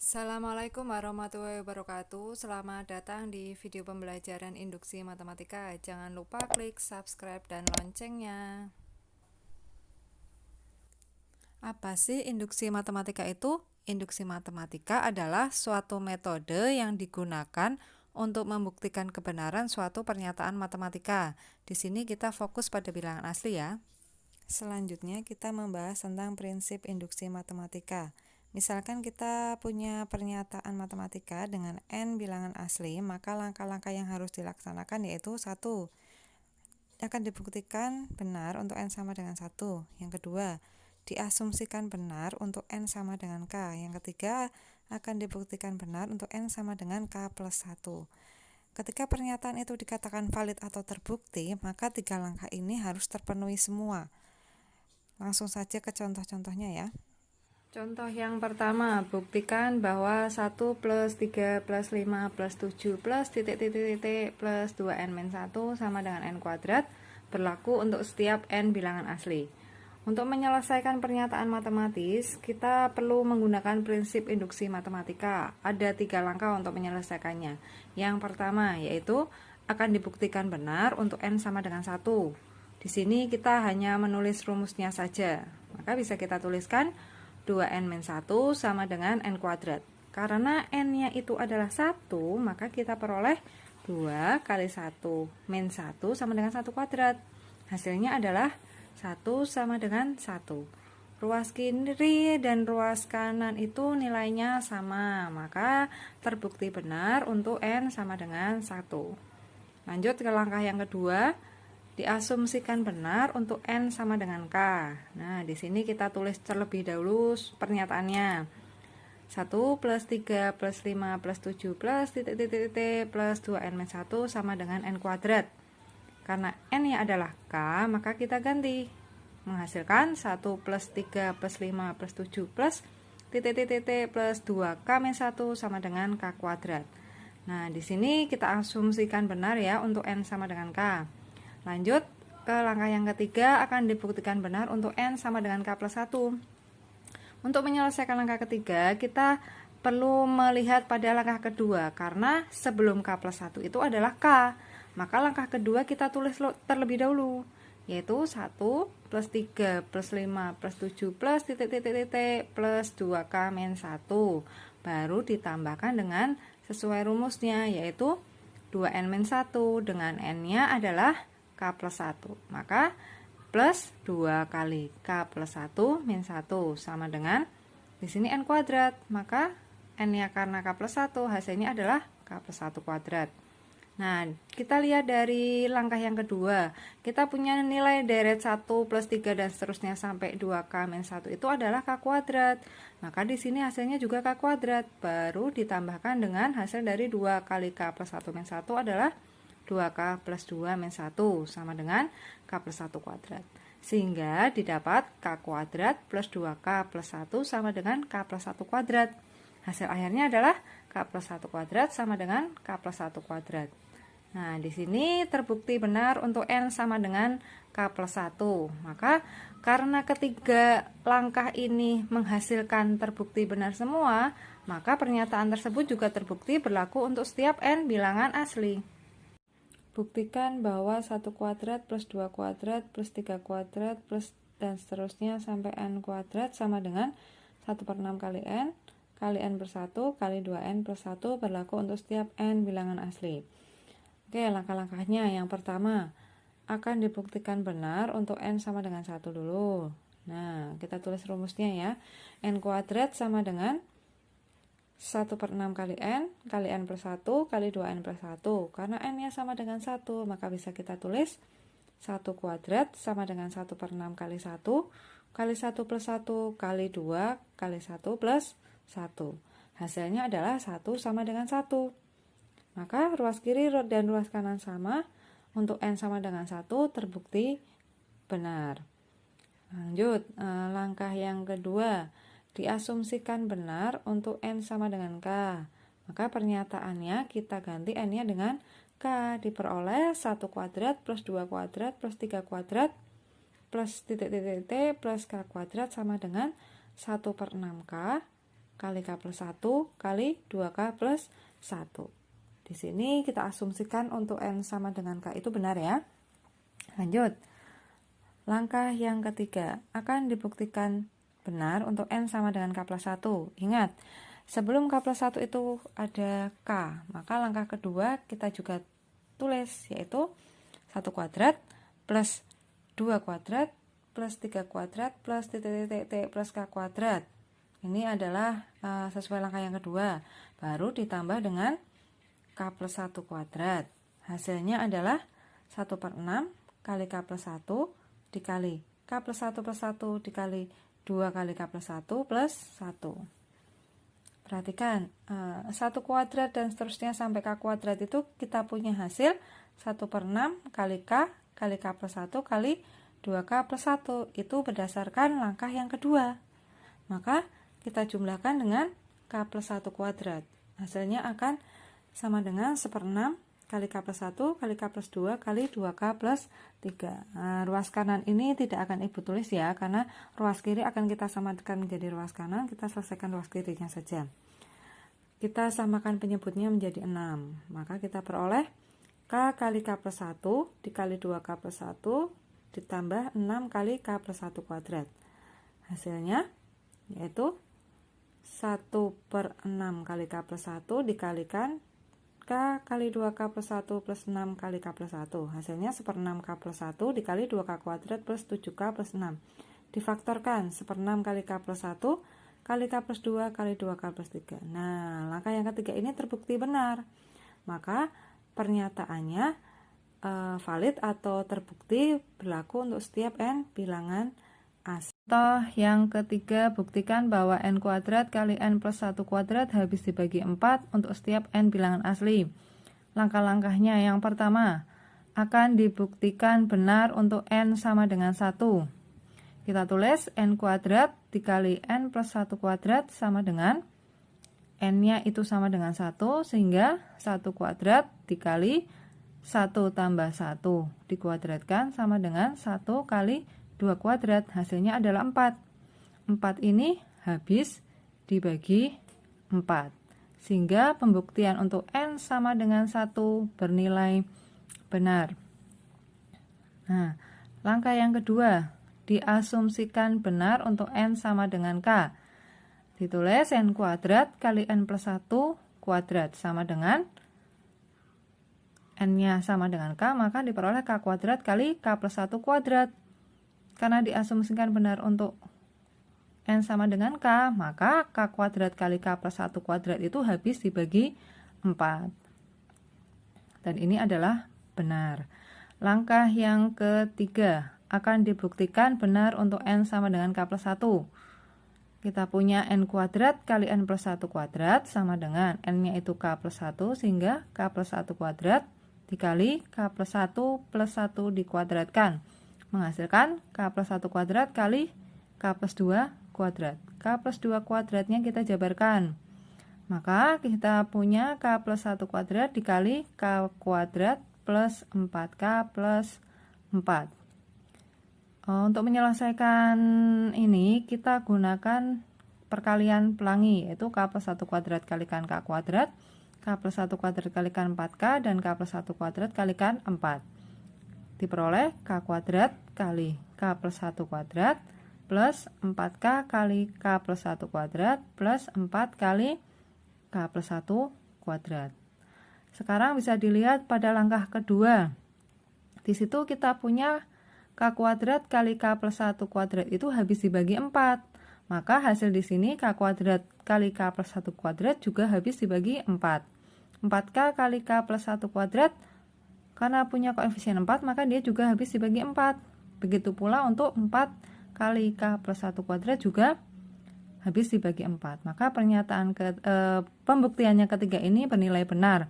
Assalamualaikum warahmatullahi wabarakatuh. Selamat datang di video pembelajaran induksi matematika. Jangan lupa klik subscribe dan loncengnya. Apa sih induksi matematika itu? Induksi matematika adalah suatu metode yang digunakan untuk membuktikan kebenaran suatu pernyataan matematika. Di sini kita fokus pada bilangan asli ya. Selanjutnya kita membahas tentang prinsip induksi matematika. Misalkan kita punya pernyataan matematika dengan n bilangan asli, maka langkah-langkah yang harus dilaksanakan yaitu 1. Akan dibuktikan benar untuk n sama dengan 1. Yang kedua, diasumsikan benar untuk n sama dengan k. Yang ketiga, akan dibuktikan benar untuk n sama dengan k plus 1. Ketika pernyataan itu dikatakan valid atau terbukti, maka 3 langkah ini harus terpenuhi semua. Langsung saja ke contoh-contohnya ya. Contoh yang pertama, buktikan bahwa 1 plus 3 plus 5 plus 7 plus titik-titik-titik plus 2n-1 sama dengan n kuadrat berlaku untuk setiap n bilangan asli. Untuk menyelesaikan pernyataan matematis, kita perlu menggunakan prinsip induksi matematika. Ada 3 langkah untuk menyelesaikannya. Yang pertama yaitu akan dibuktikan benar untuk n sama dengan 1. Di sini kita hanya menulis rumusnya saja. Maka bisa kita tuliskan 2n-1 sama dengan n kuadrat. Karena n-nya itu adalah 1, maka kita peroleh 2 kali 1 min 1 sama dengan 1 kuadrat. Hasilnya adalah 1 sama dengan 1. Ruas kiri dan ruas kanan itu nilainya sama, maka terbukti benar untuk n sama dengan 1. Lanjut ke langkah yang kedua. Diasumsikan benar untuk n sama dengan k. Nah, di sini kita tulis terlebih dahulu pernyataannya. 1 plus 3 plus 5 plus 7 plus titik-titik plus 2n-1 sama dengan n kuadrat. Karena n-nya adalah k, maka kita ganti. Menghasilkan 1 plus 3 plus 5 plus 7 plus titik-titik plus 2k-1 sama dengan k kuadrat. Nah, di sini kita asumsikan benar ya untuk n sama dengan k. Lanjut ke langkah yang ketiga, akan dibuktikan benar untuk n sama dengan k plus 1. Untuk menyelesaikan langkah ketiga, kita perlu melihat pada langkah kedua, karena sebelum k plus 1 itu adalah k. Maka langkah kedua kita tulis terlebih dahulu, yaitu 1 plus 3 plus 5 plus 7 plus titik-titik plus 2k-1. Baru ditambahkan dengan sesuai rumusnya, yaitu 2n-1 dengan n-nya adalah k plus 1, maka plus 2 kali k plus 1 min 1 sama dengan di sini n kuadrat, maka n-nya karena k plus 1 hasilnya adalah k plus 1 kuadrat. Nah, kita lihat dari langkah yang kedua, kita punya nilai deret 1 plus 3 dan seterusnya sampai 2k min 1 itu adalah k kuadrat, maka di sini hasilnya juga k kuadrat, baru ditambahkan dengan hasil dari 2 kali k plus 1 min 1 adalah 2k plus 2 min 1 sama dengan k plus 1 kuadrat. Sehingga didapat k kuadrat plus 2k plus 1 sama dengan k plus 1 kuadrat. Hasil akhirnya adalah k plus 1 kuadrat sama dengan k plus 1 kuadrat. Nah, di sini terbukti benar untuk n sama dengan k plus 1. Maka karena ketiga langkah ini menghasilkan terbukti benar semua, maka pernyataan tersebut juga terbukti berlaku untuk setiap n bilangan asli. Buktikan bahwa 1 kuadrat plus 2 kuadrat plus 3 kuadrat plus dan seterusnya sampai n kuadrat sama dengan 1/6 kali n kali n per 1 kali 2n plus 1 berlaku untuk setiap n bilangan asli. Oke, langkah-langkahnya. Yang pertama, akan dibuktikan benar untuk n sama dengan 1 dulu. Nah, kita tulis rumusnya ya. N kuadrat sama dengan 1/6 kali n plus 1 kali 2n plus 1. Karena n-nya sama dengan 1, maka bisa kita tulis 1 kuadrat sama dengan 1/6 kali 1 kali 1 plus 1 kali 2 kali 1 plus 1. Hasilnya adalah 1 sama dengan 1. Maka ruas kiri dan ruas kanan sama. Untuk n sama dengan 1 terbukti benar. Lanjut, langkah yang kedua. Diasumsikan benar untuk n sama dengan k. Maka pernyataannya kita ganti n-nya dengan k. Diperoleh 1 kuadrat plus 2 kuadrat plus 3 kuadrat plus titik-titik plus k kuadrat sama dengan 1/6k kali K plus 1 kali 2K plus 1. Di sini kita asumsikan untuk N sama dengan K itu benar ya. Lanjut. Langkah yang ketiga, akan dibuktikan benar untuk N sama dengan K plus 1. Ingat, sebelum K plus 1 itu ada K, maka langkah kedua kita juga tulis, yaitu 1 kuadrat plus 2 kuadrat plus 3 kuadrat plus titik-titik plus K kuadrat. Ini adalah sesuai langkah yang kedua. Baru ditambah dengan K plus 1 kuadrat. Hasilnya adalah 1/6 kali K plus 1 dikali K plus 1 plus 1 dikali 2 kali K plus 1 plus 1. Perhatikan, 1 kuadrat dan seterusnya sampai K kuadrat itu kita punya hasil 1/6 kali K plus 1 kali 2K plus 1. Itu berdasarkan langkah yang kedua. Maka kita jumlahkan dengan K plus 1 kuadrat. Hasilnya akan sama dengan 1/6 kali K plus 1 kali K plus 2 kali 2K plus 3. Ruas kanan ini tidak akan Ibu tulis ya, karena ruas kiri akan kita samakan menjadi ruas kanan. Kita selesaikan ruas kirinya saja. Kita samakan penyebutnya menjadi 6. Maka kita peroleh K kali K plus 1 dikali 2K plus 1 ditambah 6 kali K plus 1 kuadrat. Hasilnya yaitu 1/6 kali K plus 1 dikalikan K kali 2K plus 1 plus 6 kali K plus 1. Hasilnya 1/6 K plus 1 dikali 2K kuadrat plus 7K plus 6. Difaktorkan 1/6 kali K plus 1 kali K plus 2 kali 2K plus 3. Nah, langkah yang ketiga ini terbukti benar. Maka pernyataannya valid atau terbukti berlaku untuk setiap N bilangan asli. Contoh yang ketiga, buktikan bahwa N kuadrat kali N plus 1 kuadrat habis dibagi 4 untuk setiap N bilangan asli. Langkah-langkahnya yang pertama, akan dibuktikan benar untuk N sama dengan 1. Kita tulis N kuadrat dikali N plus 1 kuadrat sama dengan N-nya itu sama dengan 1, sehingga 1 kuadrat dikali 1 tambah 1 dikuadratkan sama dengan 1 kali 2 kuadrat, hasilnya adalah 4. 4 ini habis dibagi 4. Sehingga pembuktian untuk N sama dengan 1 bernilai benar. Nah, langkah yang kedua, diasumsikan benar untuk N sama dengan K. Ditulis N kuadrat kali N plus 1 kuadrat sama dengan N-nya sama dengan K, maka diperoleh K kuadrat kali K plus 1 kuadrat. Karena diasumsikan benar untuk N sama dengan K, maka K kuadrat kali K plus 1 kuadrat itu habis dibagi 4. Dan ini adalah benar. Langkah yang ketiga, akan dibuktikan benar untuk N sama dengan K plus 1. Kita punya N kuadrat kali N plus 1 kuadrat sama dengan N-nya itu K plus 1, sehingga K plus 1 kuadrat dikali K plus 1 plus 1 dikuadratkan, menghasilkan K plus 1 kuadrat kali K plus 2 kuadrat. K plus 2 kuadratnya kita jabarkan. Maka kita punya K plus 1 kuadrat dikali K kuadrat plus 4K plus 4. Untuk menyelesaikan ini kita gunakan perkalian pelangi, yaitu K plus 1 kuadrat kalikan K kuadrat, K plus 1 kuadrat kalikan 4K, dan K plus 1 kuadrat kalikan 4. Diperoleh K kuadrat kali K plus 1 kuadrat plus 4K kali K plus 1 kuadrat plus 4 kali K plus 1 kuadrat. Sekarang bisa dilihat pada langkah kedua. Di situ kita punya K kuadrat kali K plus 1 kuadrat itu habis dibagi 4. Maka hasil di sini K kuadrat kali K plus 1 kuadrat juga habis dibagi 4. 4K kali K plus 1 kuadrat, karena punya koefisien 4, maka dia juga habis dibagi 4. Begitu pula untuk 4 kali K plus 1 kuadrat juga habis dibagi 4. Maka pembuktiannya ketiga ini bernilai benar.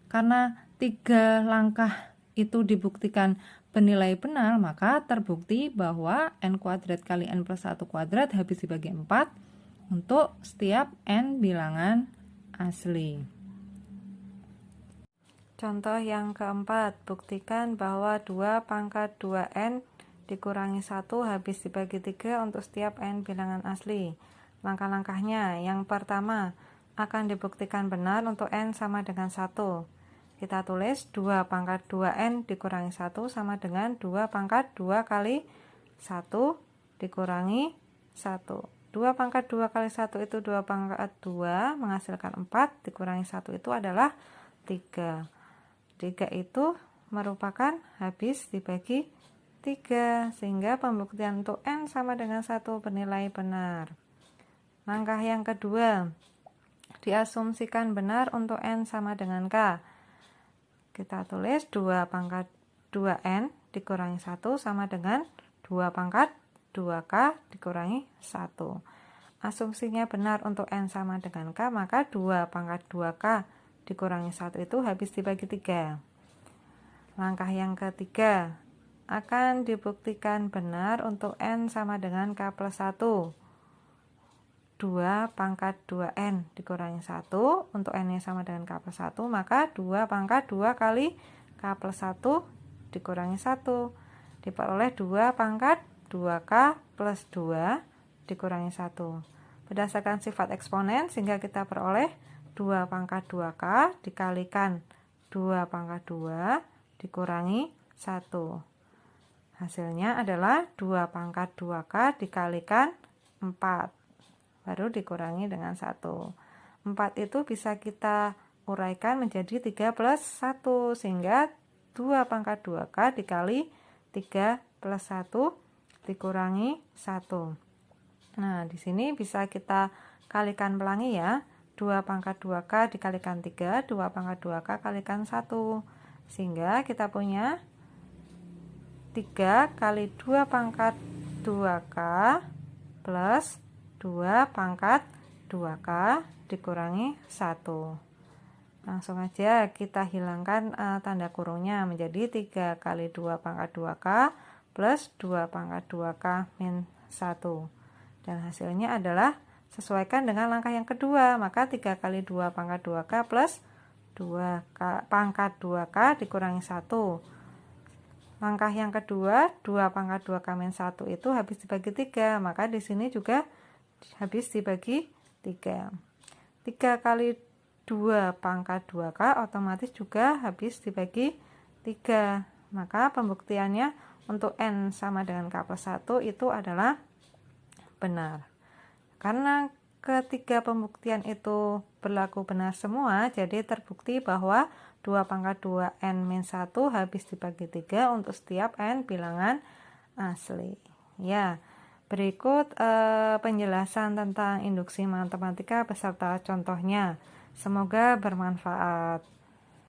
Karena 3 langkah itu dibuktikan bernilai benar, maka terbukti bahwa N kuadrat kali N plus 1 kuadrat habis dibagi 4 untuk setiap N bilangan asli. Contoh yang keempat, buktikan bahwa 2 pangkat 2N dikurangi 1 habis dibagi 3 untuk setiap N bilangan asli. Langkah-langkahnya, yang pertama, akan dibuktikan benar untuk N sama dengan 1. Kita tulis 2 pangkat 2N dikurangi 1 sama dengan 2 pangkat 2 kali 1 dikurangi 1. 2 pangkat 2 kali 1 itu 2 pangkat 2 menghasilkan 4, dikurangi 1 itu adalah 3. 3 itu merupakan habis dibagi 3, sehingga pembuktian untuk N sama dengan 1 bernilai benar. Langkah yang kedua, diasumsikan benar untuk N sama dengan K. Kita tulis 2 pangkat 2N dikurangi 1 sama dengan 2 pangkat 2K dikurangi 1. Asumsinya benar untuk N sama dengan K, maka 2 pangkat 2K dikurangi 1 itu habis dibagi 3. Langkah yang ketiga, akan dibuktikan benar untuk N sama dengan K plus 1. 2 pangkat 2N dikurangi 1, untuk N nya sama dengan K plus 1, maka 2 pangkat 2 kali K plus 1 dikurangi 1, diperoleh 2 pangkat 2K plus 2 dikurangi 1. Berdasarkan sifat eksponen, sehingga kita peroleh 2 pangkat 2K dikalikan 2 pangkat 2 dikurangi 1. Hasilnya adalah 2 pangkat 2K dikalikan 4. Baru dikurangi dengan 1. 4 itu bisa kita uraikan menjadi 3 plus 1, sehingga 2 pangkat 2K dikali 3 plus 1 dikurangi 1. Nah, di sini bisa kita kalikan pelangi ya. 2 pangkat 2K dikalikan 3, 2 pangkat 2K kalikan 1. Sehingga kita punya 3 kali 2 pangkat 2K plus 2 pangkat 2K dikurangi 1. Langsung aja kita hilangkan tanda kurungnya menjadi 3 kali 2 pangkat 2K plus 2 pangkat 2K min 1. Dan hasilnya adalah sesuaikan dengan langkah yang kedua, maka 3 kali 2 pangkat 2K plus 2 pangkat 2K dikurangi 1. Langkah yang kedua, 2 pangkat 2K min 1 itu habis dibagi 3, maka di sini juga habis dibagi 3. 3 kali 2 pangkat 2K otomatis juga habis dibagi 3. Maka pembuktiannya untuk N sama dengan K plus 1 itu adalah benar. Karena ketiga pembuktian itu berlaku benar semua, jadi terbukti bahwa 2 pangkat 2N min 1 habis dibagi 3 untuk setiap N bilangan asli. Ya. Berikut penjelasan tentang induksi matematika beserta contohnya. Semoga bermanfaat.